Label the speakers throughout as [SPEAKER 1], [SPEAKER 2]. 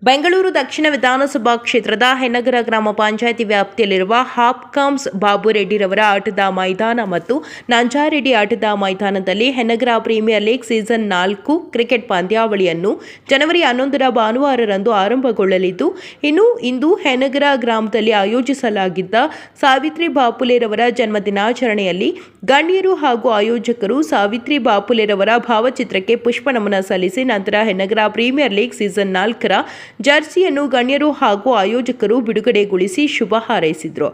[SPEAKER 1] ಬೆಂಗಳೂರು ದಕ್ಷಿಣ ವಿಧಾನಸಭಾ ಕ್ಷೇತ್ರದ ಹೆನ್ನಗರ ಗ್ರಾಮ ಪಂಚಾಯಿತಿ ವ್ಯಾಪ್ತಿಯಲ್ಲಿರುವ ಹಾಪ್ಕಾಮ್ಸ್ ಬಾಬುರೆಡ್ಡಿರವರ ಆಟದ ಮೈದಾನ ಮತ್ತು ನಂಜಾರೆಡ್ಡಿ ಆಟದ ಮೈದಾನದಲ್ಲಿ Hennagara premier league season 4 cricket ಪಂದ್ಯಾವಳಿಯನ್ನು ಜನವರಿ 11ರ ಭಾನುವಾರರಂದು ಆರಂಭಗೊಳ್ಳಲಿದ್ದು, ಇಂದು ಹೆನ್ನಗರ ಗ್ರಾಮದಲ್ಲಿ ಆಯೋಜಿಸಲಾಗಿದ್ದ ಸಾವಿತ್ರಿ ಬಾಪುಲೆರವರ ಜನ್ಮದಿನಾಚರಣೆಯಲ್ಲಿ ಗಣ್ಯರು ಹಾಗೂ ಆಯೋಜಕರು ಸಾವಿತ್ರಿ ಬಾಪುಲೆರವರ ಭಾವಚಿತ್ರಕ್ಕೆ ಪುಷ್ಪನಮನ ಸಲ್ಲಿಸಿ ನಂತರ ಹೆನ್ನಗರ ಪ್ರೀಮಿಯರ್ ಲೀಗ್ ಸೀಸನ್ 4ರ ಜರ್ಸಿಯನ್ನು ಗಣ್ಯರು ಹಾಗೂ ಆಯೋಜಕರು ಬಿಡುಗಡೆಗೊಳಿಸಿ ಶುಭ ಹಾರೈಸಿದರು.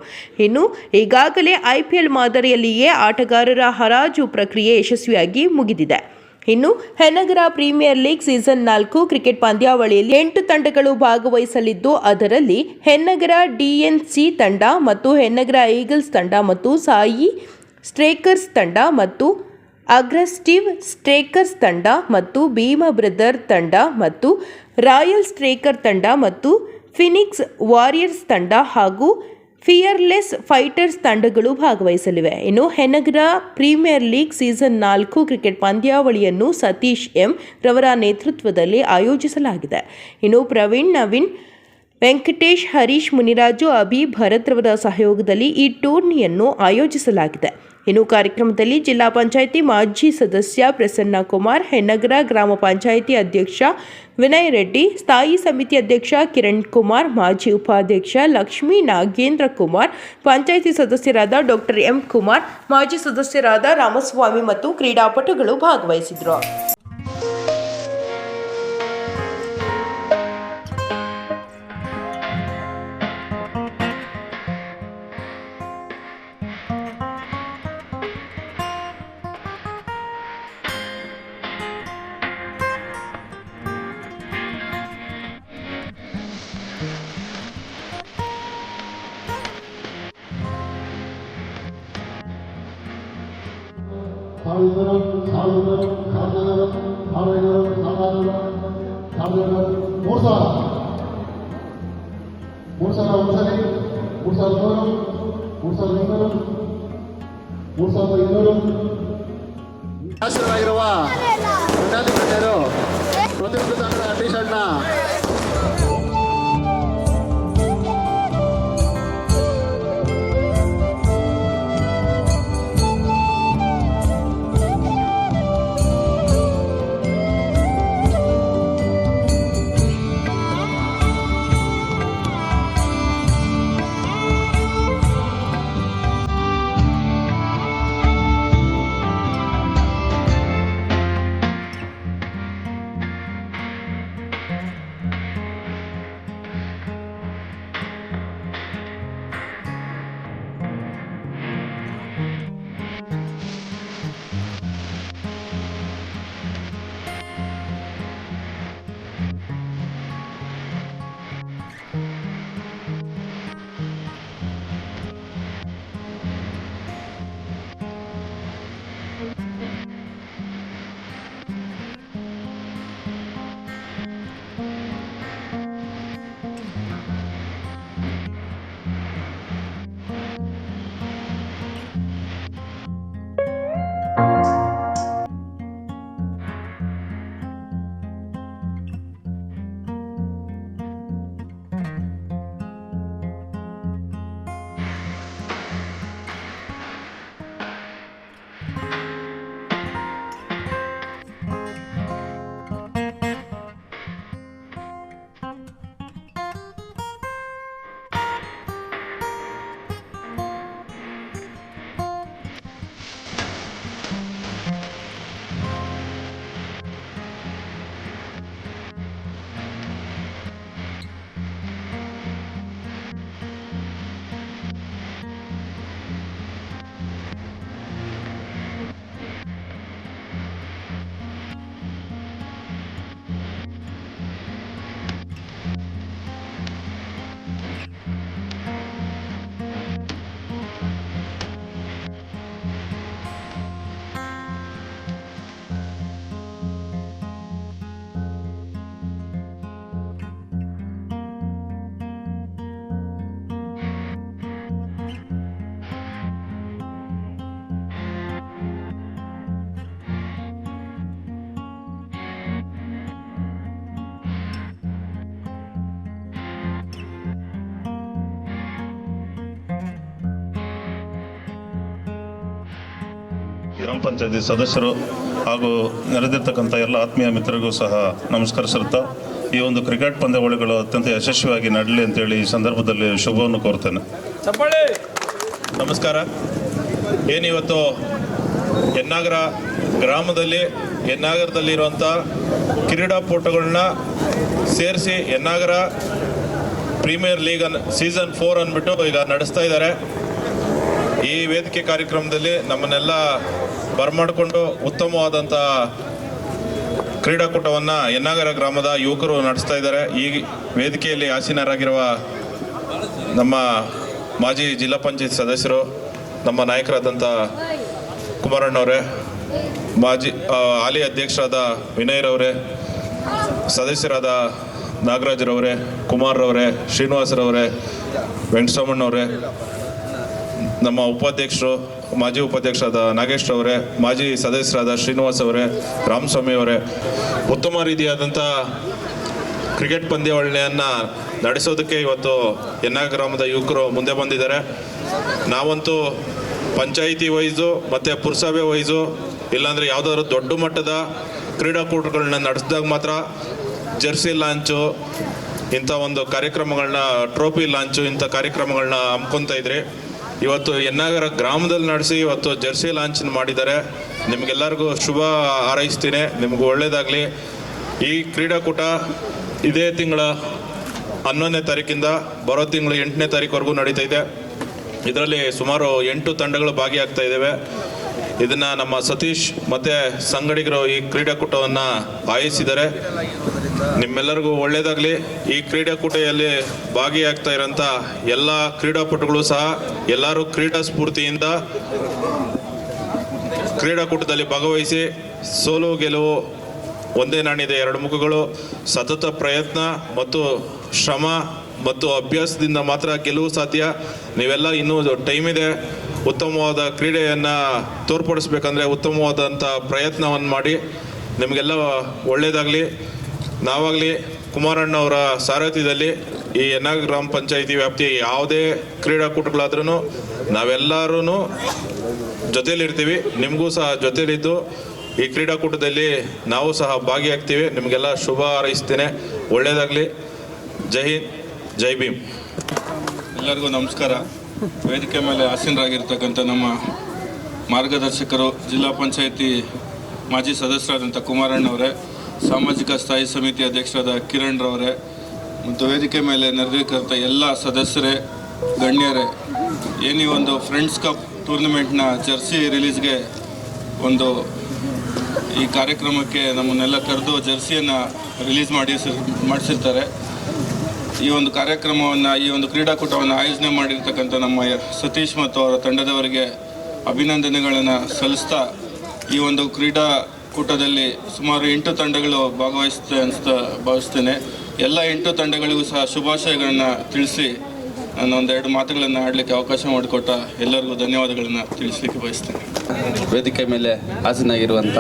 [SPEAKER 1] ಈಗಾಗಲೇ ಐಪಿಎಲ್ ಮಾದರಿಯಲ್ಲಿಯೇ ಆಟಗಾರರ ಹರಾಜು ಪ್ರಕ್ರಿಯೆ ಯಶಸ್ವಿಯಾಗಿ ಮುಗಿದಿದೆ. Hennagara premier league season 4 cricket ಪಂದ್ಯಾವಳಿಯಲ್ಲಿ 8 ತಂಡಗಳು ಭಾಗವಹಿಸಲಿದ್ದು, ಅದರಲ್ಲಿ ಹೆನ್ನಗರ ಡಿಎನ್ಸಿ ತಂಡ ಮತ್ತು ಹೆನ್ನಗರ ಈಗಲ್ಸ್ ತಂಡ ಮತ್ತು ಸಾಯಿ ಸ್ಟ್ರೈಕರ್ಸ್ ತಂಡ ಮತ್ತು ಅಗ್ರೆಸ್ಟಿವ್ ಸ್ಟ್ರೈಕರ್ಸ್ ತಂಡ ಮತ್ತು ಭೀಮಾ ಬ್ರದರ್ ತಂಡ ಮತ್ತು ರಾಯಲ್ ಸ್ಟ್ರೈಕರ್ ತಂಡ ಮತ್ತು ಫಿನಿಕ್ಸ್ ವಾರಿಯರ್ಸ್ ತಂಡ ಹಾಗೂ ಫಿಯರ್ಲೆಸ್ ಫೈಟರ್ಸ್ ತಂಡಗಳು ಭಾಗವಹಿಸಲಿವೆ. Hennagara premier league season 4 cricket ಪಂದ್ಯಾವಳಿಯನ್ನು ಸತೀಶ್ ಎಂ ರವರ ನೇತೃತ್ವದಲ್ಲಿ ಆಯೋಜಿಸಲಾಗಿದೆ. ಪ್ರವೀಣ್, ನವೀನ್, ವೆಂಕಟೇಶ್, ಹರೀಶ್, ಮುನಿರಾಜು, ಅಭಿ, ಭರತ್ ರವರ ಸಹಯೋಗದಲ್ಲಿ ಈ ಟೂರ್ನಿಯನ್ನು ಆಯೋಜಿಸಲಾಗಿದೆ. ಕಾರ್ಯಕ್ರಮದಲ್ಲಿ ಜಿಲ್ಲಾ ಪಂಚಾಯಿತಿ ಮಾಜಿ ಸದಸ್ಯ ಪ್ರಸನ್ನ ಕುಮಾರ್, ಹೆನ್ನಗರ ಗ್ರಾಮ ಪಂಚಾಯಿತಿ ಅಧ್ಯಕ್ಷ ವಿನಯ್ ರೆಡ್ಡಿ, ಸ್ಥಾಯಿ ಸಮಿತಿ ಅಧ್ಯಕ್ಷ ಕಿರಣ್ ಕುಮಾರ್, ಮಾಜಿ ಉಪಾಧ್ಯಕ್ಷ ಲಕ್ಷ್ಮೀ ನಾಗೇಂದ್ರ ಕುಮಾರ್, ಪಂಚಾಯಿತಿ ಸದಸ್ಯರಾದ ಡಾಕ್ಟರ್ ಎಂ ಕುಮಾರ್, ಮಾಜಿ ಸದಸ್ಯರಾದ ರಾಮಸ್ವಾಮಿ ಮತ್ತು ಕ್ರೀಡಾಪಟುಗಳು ಭಾಗವಹಿಸಿದರು.
[SPEAKER 2] ಶಾಸಕರಾಗಿರುವ ಗಣ್ಯರು ಪ್ರತಿಯೊಂದು ತಂಡದ ಟಿ ಶರ್ಟ್ನ
[SPEAKER 3] ಗ್ರಾಮ ಪಂಚಾಯತಿ ಸದಸ್ಯರು ಹಾಗೂ ನೆರೆದಿರ್ತಕ್ಕಂಥ ಎಲ್ಲ ಆತ್ಮೀಯ ಮಿತ್ರರಿಗೂ ಸಹ ನಮಸ್ಕರಿಸುತ್ತಾ ಈ ಒಂದು ಕ್ರಿಕೆಟ್ ಪಂದ್ಯಾವಳಿಗಳು ಅತ್ಯಂತ ಯಶಸ್ವಿಯಾಗಿ ನಡೆಯಲಿ ಅಂತೇಳಿ ಈ ಸಂದರ್ಭದಲ್ಲಿ ಶುಭವನ್ನು ಕೋರ್ತೇನೆ. ನಮಸ್ಕಾರ. ಏನಿವತ್ತು ಹೆನ್ನಾಗರ ಗ್ರಾಮದಲ್ಲಿ ಹೆನ್ನಾಗರದಲ್ಲಿರುವಂಥ ಕ್ರೀಡಾಪಟುಗಳನ್ನ ಸೇರಿಸಿ ಹೆನ್ನಾಗರ ಪ್ರೀಮಿಯರ್ ಲೀಗ್ ಸೀಸನ್ 4 ಅಂದ್ಬಿಟ್ಟು ಈಗ ನಡೆಸ್ತಾ ಇದ್ದಾರೆ. ಈ ವೇದಿಕೆ ಕಾರ್ಯಕ್ರಮದಲ್ಲಿ ನಮ್ಮನ್ನೆಲ್ಲ ಬರಮಾಡಿಕೊಂಡು ಉತ್ತಮವಾದಂಥ ಕ್ರೀಡಾಕೂಟವನ್ನು ಹೆನ್ನಾಗರ ಗ್ರಾಮದ ಯುವಕರು ನಡೆಸ್ತಾ ಇದ್ದಾರೆ. ಈ ವೇದಿಕೆಯಲ್ಲಿ ಆಸೀನರಾಗಿರುವ ನಮ್ಮ ಮಾಜಿ ಜಿಲ್ಲಾ ಪಂಚಾಯತ್ ಸದಸ್ಯರು, ನಮ್ಮ ನಾಯಕರಾದಂಥ ಕುಮಾರಣ್ಣವರೇ, ಮಾಜಿ ಹಾಲಿ ಅಧ್ಯಕ್ಷರಾದ ವಿನಯ್ರವರೇ, ಸದಸ್ಯರಾದ ನಾಗರಾಜ್ರವರೇ, ಕುಮಾರ್ರವರೇ, ಶ್ರೀನಿವಾಸರವರೇ, ವೆಂಕಟಸ್ವಾಮಣ್ಣವರೇ, ನಮ್ಮ ಉಪಾಧ್ಯಕ್ಷರು, ಮಾಜಿ ಉಪಾಧ್ಯಕ್ಷರಾದ ನಾಗೇಶ್ರವರೇ, ಮಾಜಿ ಸದಸ್ಯರಾದ ಶ್ರೀನಿವಾಸ್ ಅವರೇ, ರಾಮಸ್ವಾಮಿ ಅವರೇ, ಉತ್ತಮ ರೀತಿಯಾದಂಥ ಕ್ರಿಕೆಟ್ ಪಂದ್ಯಾವಳಿಯನ್ನು ನಡೆಸೋದಕ್ಕೆ ಇವತ್ತು ಹೆನ್ನಾಗರ ಗ್ರಾಮದ ಯುವಕರು ಮುಂದೆ ಬಂದಿದ್ದಾರೆ. ನಾವಂತೂ ಪಂಚಾಯಿತಿ ವೈಸು ಮತ್ತು ಪುರಸಭೆ ವೈಸು ಇಲ್ಲಾಂದರೆ ಯಾವುದಾದ್ರು ದೊಡ್ಡ ಮಟ್ಟದ ಕ್ರೀಡಾಕೂಟಗಳನ್ನ ನಡೆಸಿದಾಗ ಮಾತ್ರ ಜರ್ಸಿ ಲಾಂಚು, ಇಂಥ ಒಂದು ಕಾರ್ಯಕ್ರಮಗಳನ್ನ, ಟ್ರೋಫಿ ಲಾಂಚು, ಇಂಥ ಕಾರ್ಯಕ್ರಮಗಳನ್ನ ಹಮ್ಕೊತಾ ಇದ್ರಿ. ಇವತ್ತು ಹೆನ್ನಾಗರ ಗ್ರಾಮದಲ್ಲಿ ನಡೆಸಿ ಇವತ್ತು ಜರ್ಸಿ ಲಾಂಚ್ ಮಾಡಿದ್ದಾರೆ. ನಿಮಗೆಲ್ಲರಿಗೂ ಶುಭ ಹಾರೈಸ್ತೀನಿ. ನಿಮಗೂ ಒಳ್ಳೆಯದಾಗಲಿ. ಈ ಕ್ರೀಡಾಕೂಟ ಇದೇ ತಿಂಗಳ 11ನೇ ತಾರೀಕಿಂದ ಬರೋ ತಿಂಗಳು 8ನೇ ತಾರೀಕುವರೆಗೂ ನಡೀತಾ ಇದೆ. ಇದರಲ್ಲಿ ಸುಮಾರು 8 ತಂಡಗಳು ಭಾಗಿಯಾಗ್ತಾ ಇದ್ದಾವೆ. ಇದನ್ನು ನಮ್ಮ ಸತೀಶ್ ಮತ್ತು ಸಂಗಡಿಗರು ಈ ಕ್ರೀಡಾಕೂಟವನ್ನು ಆಯೋಜಿಸಿದ್ದಾರೆ. ನಿಮ್ಮೆಲ್ಲರಿಗೂ ಒಳ್ಳೆಯದಾಗಲಿ. ಈ ಕ್ರೀಡಾಕೂಟದಲ್ಲಿ ಭಾಗಿಯಾಗ್ತಾ ಇರೋಂಥ ಎಲ್ಲ ಕ್ರೀಡಾಪಟುಗಳು ಸಹ ಎಲ್ಲರೂ ಕ್ರೀಡಾ ಸ್ಫೂರ್ತಿಯಿಂದ ಕ್ರೀಡಾಕೂಟದಲ್ಲಿ ಭಾಗವಹಿಸಿ ಸೋಲು ಗೆಲುವು ಒಂದೇ ನಾಣ್ಯದ ಎರಡು ಮುಖಗಳು, ಸತತ ಪ್ರಯತ್ನ ಮತ್ತು ಶ್ರಮ ಮತ್ತು ಅಭ್ಯಾಸದಿಂದ ಮಾತ್ರ ಗೆಲುವು ಸಾಧ್ಯ. ನೀವೆಲ್ಲ ಇನ್ನೂ ಟೈಮ್ ಇದೆ. ಉತ್ತಮವಾದ ಕ್ರೀಡೆಯನ್ನು ತೋರ್ಪಡಿಸ್ಬೇಕಂದ್ರೆ ಉತ್ತಮವಾದಂಥ ಪ್ರಯತ್ನವನ್ನು ಮಾಡಿ. ನಿಮಗೆಲ್ಲ ಒಳ್ಳೆಯದಾಗಲಿ. ನಾವಾಗಲಿ ಕುಮಾರಣ್ಣವರ ಸಾರಥ್ಯದಲ್ಲಿ ಈ ಹೆನ್ನಾಗರ ಗ್ರಾಮ ಪಂಚಾಯಿತಿ ವ್ಯಾಪ್ತಿಯ ಯಾವುದೇ ಕ್ರೀಡಾಕೂಟಗಳಾದ್ರೂ ನಾವೆಲ್ಲರೂ ಜೊತೆಯಲ್ಲಿರ್ತೀವಿ. ನಿಮಗೂ ಸಹ ಜೊತೆಯಲ್ಲಿದ್ದು ಈ ಕ್ರೀಡಾಕೂಟದಲ್ಲಿ ನಾವು ಸಹ ಭಾಗಿಯಾಗ್ತೀವಿ. ನಿಮಗೆಲ್ಲ ಶುಭ ಹಾರೈಸ್ತೇನೆ. ಒಳ್ಳೆಯದಾಗಲಿ. ಜೈ ಹಿಂದ್, ಜೈ ಭೀಮ್.
[SPEAKER 4] ಎಲ್ಲರಿಗೂ ನಮಸ್ಕಾರ. ವೇದಿಕೆ ಮೇಲೆ ಆಸೀನರಾಗಿರ್ತಕ್ಕಂಥ ನಮ್ಮ ಮಾರ್ಗದರ್ಶಕರು, ಜಿಲ್ಲಾ ಪಂಚಾಯಿತಿ ಮಾಜಿ ಸದಸ್ಯರಾದಂಥ ಕುಮಾರಣ್ಣವರೇ, ಸಾಮಾಜಿಕ ಸ್ಥಾಯಿ ಸಮಿತಿ ಅಧ್ಯಕ್ಷರಾದ ಕಿರಣ್ ರವರೇ, ಮತ್ತು ವೇದಿಕೆ ಮೇಲೆ ನೆರೆದಿರ್ತಕ್ಕಂಥ ಎಲ್ಲ ಸದಸ್ಯರೇ, ಗಣ್ಯರೇ, ಏನಿ ಒಂದು ಫ್ರೆಂಡ್ಸ್ ಕಪ್ ಟೂರ್ನಮೆಂಟ್ನ ಜರ್ಸಿ ರಿಲೀಸ್ಗೆ ಒಂದು ಈ ಕಾರ್ಯಕ್ರಮಕ್ಕೆ ನಮ್ಮನ್ನೆಲ್ಲ ಕರೆದು ಜರ್ಸಿಯನ್ನು ರಿಲೀಸ್ ಮಾಡಿಸಿರ್ತಾರೆ. ಈ ಒಂದು ಕಾರ್ಯಕ್ರಮವನ್ನು, ಈ ಒಂದು ಕ್ರೀಡಾಕೂಟವನ್ನು ಆಯೋಜನೆ ಮಾಡಿರ್ತಕ್ಕಂಥ ನಮ್ಮ ಸತೀಶ್ ಮತ್ತು ಅವರ ತಂಡದವರಿಗೆ ಅಭಿನಂದನೆಗಳನ್ನು ಸಲ್ಲಿಸ್ತಾ, ಈ ಒಂದು ಕ್ರೀಡಾಕೂಟದಲ್ಲಿ ಸುಮಾರು 8 ತಂಡಗಳು ಭಾಗವಹಿಸುತ್ತೆ ಅಂತ ಭಾವಿಸ್ತೇನೆ. ಎಲ್ಲ 8 ತಂಡಗಳಿಗೂ ಸಹ ಶುಭಾಶಯಗಳನ್ನು ತಿಳಿಸಿ ನಾನು ಒಂದೆರಡು ಮಾತುಗಳನ್ನು ಆಡಲಿಕ್ಕೆ ಅವಕಾಶ ಮಾಡಿಕೊಟ್ಟ ಎಲ್ಲರಿಗೂ ಧನ್ಯವಾದಗಳನ್ನು ತಿಳಿಸಲಿಕ್ಕೆ ಬಯಸ್ತೇನೆ.
[SPEAKER 5] ವೇದಿಕೆ ಮೇಲೆ ಹಾಸನಾಗಿರುವಂಥ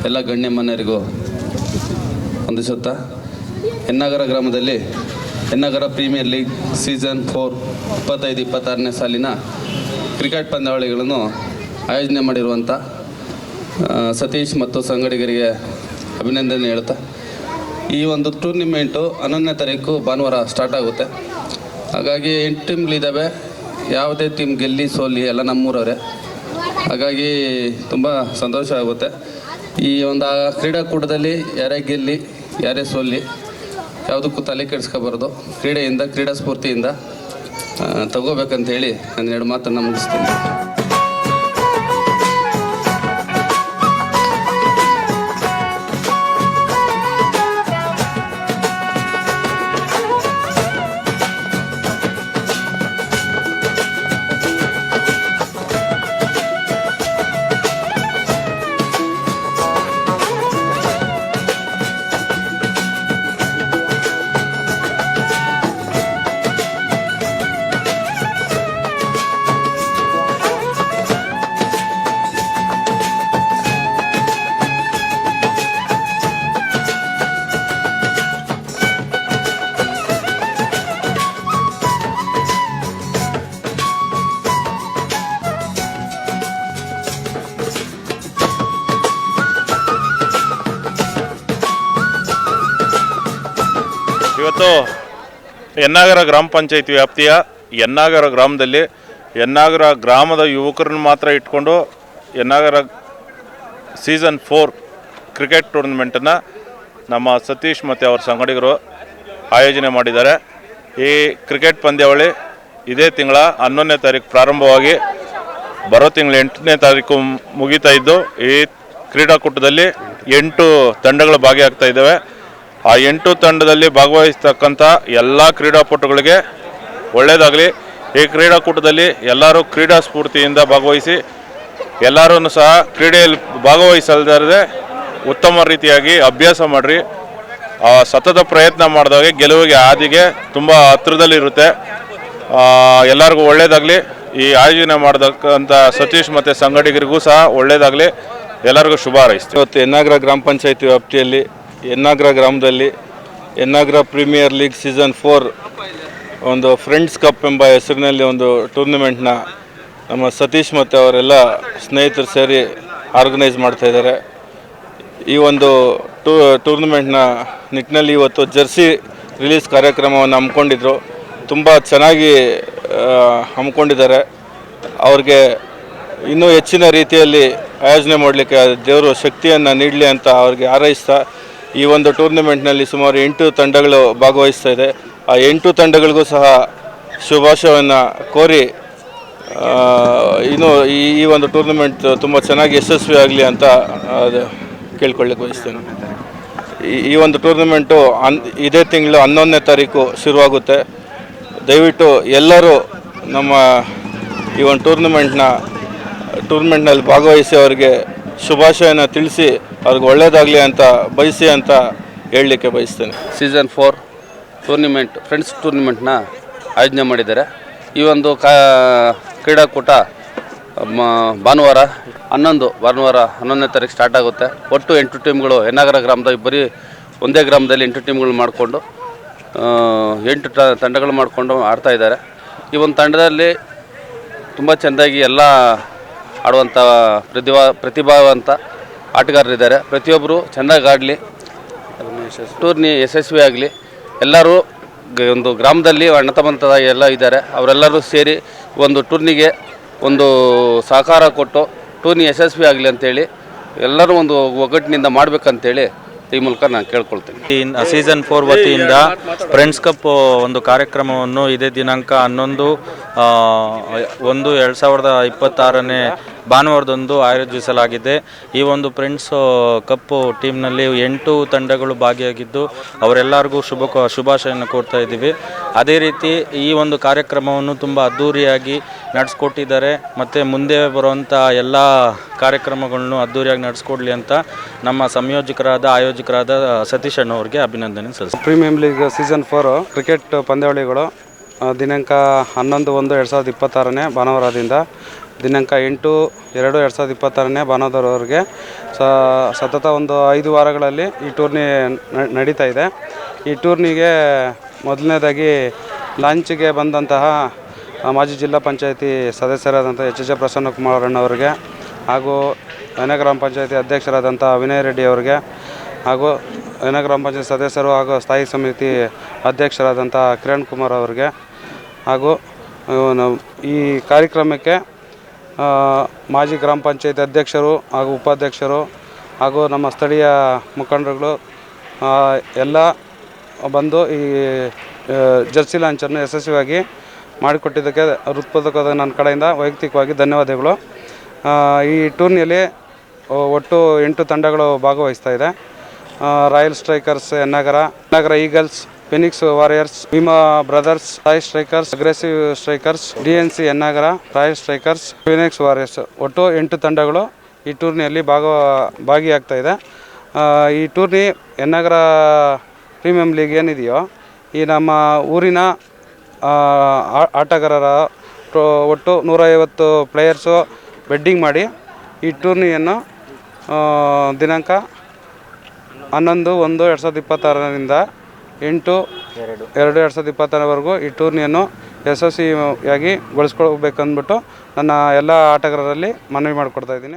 [SPEAKER 5] ಎಲ್ಲ ಗಣ್ಯಮಾನ್ಯರಿಗೂ ವಂದಿಸುತ್ತಾ, ಹೆನ್ನಾಗರ ಗ್ರಾಮದಲ್ಲಿ ಹೆನ್ನಾಗರ ಪ್ರೀಮಿಯರ್ ಲೀಗ್ ಸೀಸನ್ 4 25-26ನೇ ಸಾಲಿನ ಕ್ರಿಕೆಟ್ ಪಂದ್ಯಾವಳಿಗಳನ್ನು ಆಯೋಜನೆ ಮಾಡಿರುವಂಥ ಸತೀಶ್ ಮತ್ತು ಸಂಗಡಿಗರಿಗೆ ಅಭಿನಂದನೆ ಹೇಳ್ತಾ, ಈ ಒಂದು ಟೂರ್ನಿಮೆಂಟು 11ನೇ ತಾರೀಕು ಭಾನುವಾರ ಸ್ಟಾರ್ಟ್ ಆಗುತ್ತೆ. ಹಾಗಾಗಿ 8 ಟೀಮ್ಗಳಿದ್ದಾವೆ. ಯಾವುದೇ ಟೀಮ್ ಗೆಲ್ಲಿ ಸೋಲಿ ಎಲ್ಲ ನಮ್ಮೂರವರೇ. ಹಾಗಾಗಿ ತುಂಬ ಸಂತೋಷ ಆಗುತ್ತೆ. ಈ ಒಂದು ಕ್ರೀಡಾಕೂಟದಲ್ಲಿ ಯಾರೇ ಗೆಲ್ಲಿ ಯಾರೇ ಸೋಲಿ ಯಾವುದಕ್ಕೂ ತಲೆ ಕೆಡಿಸ್ಕೋಬಾರ್ದು. ಕ್ರೀಡೆಯಿಂದ, ಕ್ರೀಡಾ ಸ್ಫೂರ್ತಿಯಿಂದ ತಗೋಬೇಕಂತ ಹೇಳಿ ನಾನು 2 ಮಾತನ್ನು ಮುಗಿಸ್ತೀನಿ.
[SPEAKER 3] ಇವತ್ತು ಯನ್ನಾಗರ ಗ್ರಾಮ ಪಂಚಾಯತಿ ವ್ಯಾಪ್ತಿಯ ಯನ್ನಾಗರ ಗ್ರಾಮದಲ್ಲಿ ಯನ್ನಾಗರ ಗ್ರಾಮದ ಯುವಕರನ್ನು ಮಾತ್ರ ಇಟ್ಕೊಂಡು ಯನ್ನಾಗರ ಸೀಸನ್ 4 ಕ್ರಿಕೆಟ್ ಟೂರ್ನಮೆಂಟನ್ನು ನಮ್ಮ ಸತೀಶ್ ಮತ್ತು ಅವರ ಸಂಗಡಿಗರು ಆಯೋಜನೆ ಮಾಡಿದ್ದಾರೆ. ಈ ಕ್ರಿಕೆಟ್ ಪಂದ್ಯಾವಳಿ ಇದೇ ತಿಂಗಳ 11ನೇ ತಾರೀಕು ಪ್ರಾರಂಭವಾಗಿ ಬರೋ ತಿಂಗಳ 8ನೇ ತಾರೀಕು ಮುಗಿತಾ ಇದ್ದು, ಈ ಕ್ರೀಡಾಕೂಟದಲ್ಲಿ 8 ತಂಡಗಳು ಭಾಗಿಯಾಗ್ತಾ ಇದ್ದಾವೆ. ಆ 8 ತಂಡದಲ್ಲಿ ಭಾಗವಹಿಸ್ತಕ್ಕಂಥ ಎಲ್ಲ ಕ್ರೀಡಾಪಟುಗಳಿಗೆ ಒಳ್ಳೆಯದಾಗಲಿ. ಈ ಕ್ರೀಡಾಕೂಟದಲ್ಲಿ ಎಲ್ಲರೂ ಕ್ರೀಡಾ ಸ್ಫೂರ್ತಿಯಿಂದ ಭಾಗವಹಿಸಿ ಎಲ್ಲರೂ ಸಹ ಕ್ರೀಡೆಯಲ್ಲಿ ಭಾಗವಹಿಸಲ್ದೇ ಉತ್ತಮ ರೀತಿಯಾಗಿ ಅಭ್ಯಾಸ ಮಾಡಿರಿ. ಸತತ ಪ್ರಯತ್ನ ಮಾಡಿದಾಗ ಗೆಲುವಿಗೆ ಹಾದಿಗೆ ತುಂಬ ಹತ್ತಿರದಲ್ಲಿರುತ್ತೆ. ಎಲ್ಲರಿಗೂ ಒಳ್ಳೆಯದಾಗಲಿ. ಈ ಆಯೋಜನೆ ಮಾಡತಕ್ಕಂಥ ಸತೀಶ್ ಮತ್ತು ಸಂಗಡಿಗರಿಗೂ ಸಹ ಒಳ್ಳೆಯದಾಗಲಿ. ಎಲ್ಲರಿಗೂ ಶುಭ ಹಾರೈಸ್ತೀವಿ.
[SPEAKER 4] ಇವತ್ತು ಯನ್ನಾಗರ ಗ್ರಾಮ ಪಂಚಾಯತಿ ವ್ಯಾಪ್ತಿಯಲ್ಲಿ ಯನ್ನಾಗರ ಗ್ರಾಮದಲ್ಲಿ ಯನ್ನಾಗರ ಪ್ರೀಮಿಯರ್ ಲೀಗ್ ಸೀಸನ್ 4 ಒಂದು ಫ್ರೆಂಡ್ಸ್ ಕಪ್ ಎಂಬ ಹೆಸರಿನಲ್ಲಿ ಒಂದು ಟೂರ್ನಮೆಂಟ್ನ ನಮ್ಮ ಸತೀಶ್ ಮತ್ತು ಅವರೆಲ್ಲ ಸ್ನೇಹಿತರು ಸೇರಿ ಆರ್ಗನೈಸ್ ಮಾಡ್ತಾಯಿದ್ದಾರೆ. ಈ ಒಂದು ಟೂರ್ನಮೆಂಟ್ನ ನಿಟ್ಟಿನಲ್ಲಿ ಇವತ್ತು ಜರ್ಸಿ ರಿಲೀಸ್ ಕಾರ್ಯಕ್ರಮವನ್ನು ಹಮ್ಮಿಕೊಂಡಿದ್ರು. ತುಂಬ ಚೆನ್ನಾಗಿ ಹಮ್ಮಿಕೊಂಡಿದ್ದಾರೆ. ಅವ್ರಿಗೆ ಇನ್ನೂ ಹೆಚ್ಚಿನ ರೀತಿಯಲ್ಲಿ ಆಯೋಜನೆ ಮಾಡಲಿಕ್ಕೆ ದೇವರು ಶಕ್ತಿಯನ್ನು ನೀಡಲಿ ಅಂತ ಅವ್ರಿಗೆ ಹಾರೈಸ್ತಾ ಈ ಒಂದು ಟೂರ್ನಮೆಂಟ್ನಲ್ಲಿ ಸುಮಾರು 8 ತಂಡಗಳು ಭಾಗವಹಿಸ್ತಾ ಇದೆ. ಆ 8 ತಂಡಗಳಿಗೂ ಸಹ ಶುಭಾಶಯವನ್ನು ಕೋರಿ ಇನ್ನು ಈ ಒಂದು ಟೂರ್ನಮೆಂಟ್ ತುಂಬ ಚೆನ್ನಾಗಿ ಯಶಸ್ವಿಯಾಗಲಿ ಅಂತ ಕೇಳ್ಕೊಳ್ಳಿಕ್ಕೆ ಬಯಸ್ತೇನೆ. ಈ ಒಂದು ಟೂರ್ನಮೆಂಟು ಇದೇ ತಿಂಗಳು 11ನೇ ತಾರೀಕು ಶುರುವಾಗುತ್ತೆ. ದಯವಿಟ್ಟು ಎಲ್ಲರೂ ನಮ್ಮ ಈ ಒಂದು ಟೂರ್ನಮೆಂಟ್ನಲ್ಲಿ ಭಾಗವಹಿಸಿ ಅವರಿಗೆ ಶುಭಾಶಯನ ತಿಳಿಸಿ ಅವ್ರಿಗೆ ಒಳ್ಳೆಯದಾಗಲಿ ಅಂತ ಬಯಸಿ ಅಂತ ಹೇಳಲಿಕ್ಕೆ ಬಯಸ್ತೇನೆ.
[SPEAKER 5] ಸೀಸನ್ 4 ಟೂರ್ನಿಮೆಂಟ್ ಫ್ರೆಂಡ್ಸ್ ಟೂರ್ನಿಮೆಂಟ್ನ ಆಯೋಜನೆ ಮಾಡಿದ್ದಾರೆ. ಈ ಒಂದು ಕ್ರೀಡಾಕೂಟ ಭಾನುವಾರ 11ನೇ ತಾರೀಕು ಸ್ಟಾರ್ಟ್ ಆಗುತ್ತೆ. ಒಟ್ಟು 8 ಟೀಮ್ಗಳು ಯನ್ನಾಗರ ಗ್ರಾಮದ ಬರೀ ಒಂದೇ ಗ್ರಾಮದಲ್ಲಿ 8 ಟೀಮ್ಗಳು ಮಾಡಿಕೊಂಡು 8 ತಂಡಗಳು ಮಾಡಿಕೊಂಡು ಆಡ್ತಾ ಇದ್ದಾರೆ. ಈ ಒಂದು ತಂಡದಲ್ಲಿ ತುಂಬ ಚೆಂದಾಗಿ ಎಲ್ಲ ಆಡುವಂಥ ಪ್ರತಿಭಾವಂತ ಆಟಗಾರರಿದ್ದಾರೆ. ಪ್ರತಿಯೊಬ್ಬರು ಚೆಂದಾಗಿ ಆಡಲಿ, ಟೂರ್ನಿ ಯಶಸ್ವಿ ಆಗಲಿ. ಎಲ್ಲರೂ ಒಂದು ಗ್ರಾಮದಲ್ಲಿ ಅಣ್ಣ ತಮ್ಮಂತಾಗಿ ಎಲ್ಲ ಇದ್ದಾರೆ. ಅವರೆಲ್ಲರೂ ಸೇರಿ ಒಂದು ಟೂರ್ನಿಗೆ ಒಂದು ಸಹಕಾರ ಕೊಟ್ಟು ಟೂರ್ನಿ ಯಶಸ್ವಿ ಆಗಲಿ ಅಂತೇಳಿ ಎಲ್ಲರೂ ಒಂದು ಒಗ್ಗಟ್ಟಿನಿಂದ ಮಾಡಬೇಕಂತೇಳಿ ಈ ಮೂಲಕ ನಾನು ಕೇಳ್ಕೊಳ್ತೀನಿ.
[SPEAKER 6] ಸೀಸನ್ 4 ವತಿಯಿಂದ ಫ್ರೆಂಡ್ಸ್ ಕಪ್ ಒಂದು ಕಾರ್ಯಕ್ರಮವನ್ನು ಇದೇ ದಿನಾಂಕ 11/1/2026 ಭಾನುವಾರದಂದು ಆಯೋಜಿಸಲಾಗಿದೆ. ಈ ಒಂದು ಫ್ರೆಂಡ್ಸ್ ಕಪ್ಪು ಟೀಮ್ನಲ್ಲಿ 8 ತಂಡಗಳು ಭಾಗಿಯಾಗಿದ್ದು ಅವರೆಲ್ಲರಿಗೂ ಶುಭಾಶಯವನ್ನು ಕೋರ್ತಾ ಇದ್ದೀವಿ. ಅದೇ ರೀತಿ ಈ ಒಂದು ಕಾರ್ಯಕ್ರಮವನ್ನು ತುಂಬ ಅದ್ಧೂರಿಯಾಗಿ ನಡೆಸ್ಕೊಟ್ಟಿದ್ದಾರೆ. ಮತ್ತು ಮುಂದೆ ಬರುವಂಥ ಎಲ್ಲ ಕಾರ್ಯಕ್ರಮಗಳನ್ನು ಅದ್ಧೂರಿಯಾಗಿ ನಡೆಸ್ಕೊಡ್ಲಿ ಅಂತ ನಮ್ಮ ಆಯೋಜಕರಾದ ಸತೀಶ್ ಅಣ್ಣವ್ರಿಗೆ ಅಭಿನಂದನೆ ಸಲ್ಲಿಸ್ತೀನಿ.
[SPEAKER 7] ಪ್ರೀಮಿಯಂ ಲೀಗ್ ಸೀಸನ್ 4 ಕ್ರಿಕೆಟ್ ಪಂದ್ಯಾವಳಿಗಳು ದಿನಾಂಕ 11/1/2026 ಭಾನುವಾರದಿಂದ ದಿನಾಂಕ 8/2/2026 ಭಾನುವಾರದವರೆಗೆ ಸತತ ಒಂದು 5 ವಾರಗಳಲ್ಲಿ ಈ ಟೂರ್ನಿ ನಡೀತಾ ಇದೆ. ಈ ಟೂರ್ನಿಗೆ ಮೊದಲನೇದಾಗಿ ಲಾಂಚ್ಗೆ ಬಂದಂತಹ ಮಾಜಿ ಜಿಲ್ಲಾ ಪಂಚಾಯತಿ ಸದಸ್ಯರಾದಂಥ ಎಚ್ ಪ್ರಸನ್ನಕುಮಾರ್ ಅಣ್ಣವರಿಗೆ, ಹಾಗೂ ಯನ್ನಾಗರ ಗ್ರಾಮ ಪಂಚಾಯತಿ ಅಧ್ಯಕ್ಷರಾದಂಥ ವಿನಯ್ ರೆಡ್ಡಿ ಅವರಿಗೆ, ಹಾಗೂ ಯನ್ನಾಗರ ಗ್ರಾಮ ಪಂಚಾಯತಿ ಸದಸ್ಯರು ಹಾಗೂ ಸ್ಥಾಯಿ ಸಮಿತಿ ಅಧ್ಯಕ್ಷರಾದಂಥ ಕಿರಣ್ ಕುಮಾರ್ ಅವರಿಗೆ, ಹಾಗೂ ಈ ಕಾರ್ಯಕ್ರಮಕ್ಕೆ ಮಾಜಿ ಗ್ರಾಮ ಪಂಚಾಯತಿ ಅಧ್ಯಕ್ಷರು ಹಾಗೂ ಉಪಾಧ್ಯಕ್ಷರು ಹಾಗೂ ನಮ್ಮ ಸ್ಥಳೀಯ ಮುಖಂಡರುಗಳು ಎಲ್ಲ ಬಂದು ಈ ಜರ್ಸಿ ಲಾಂಚನ್ನು ಯಶಸ್ವಿಯಾಗಿ ಮಾಡಿಕೊಟ್ಟಿದ್ದಕ್ಕೆ ಹೃತ್ಪೂರ್ವಕವಾದ ನನ್ನ ಕಡೆಯಿಂದ ವೈಯಕ್ತಿಕವಾಗಿ ಧನ್ಯವಾದಗಳು. ಈ ಟೂರ್ನಿಯಲ್ಲಿ ಒಟ್ಟು 8 ತಂಡಗಳು ಭಾಗವಹಿಸ್ತಾ ಇದೆ. Royal Strikers Yennagara Eagles, Phoenix Warriors, Bheema Brothers, Sai Strikers, Aggressive Strikers, DNC Yennagara, Royal Strikers, Phoenix Warriors, ಒಟ್ಟು 8 ತಂಡಗಳು ಈ ಟೂರ್ನಿಯಲ್ಲಿ ಭಾಗಿಯಾಗ್ತಾ ಇದೆ. ಈ ಟೂರ್ನಿ ಯನ್ನಾಗರ ಪ್ರೀಮಿಯಂ ಲೀಗ್ ಏನಿದೆಯೋ ಈ ನಮ್ಮ ಊರಿನ ಆಟಗಾರರ ಒಟ್ಟು 150 ಪ್ಲೇಯರ್ಸು ಬೆಡ್ಡಿಂಗ್ ಮಾಡಿ ಈ ಟೂರ್ನಿಯನ್ನು ದಿನಾಂಕ 11/1/2026 8/2/2026 ಈ ಟೂರ್ನಿಯನ್ನು ಯಶಸ್ವಿಯಾಗಿ ಗೊಳಿಸ್ಕೊಳ್ಬೇಕಂದ್ಬಿಟ್ಟು ನನ್ನ ಎಲ್ಲ ಆಟಗಾರರಲ್ಲಿ ಮನವಿ ಮಾಡಿಕೊಡ್ತಾ ಇದ್ದೀನಿ.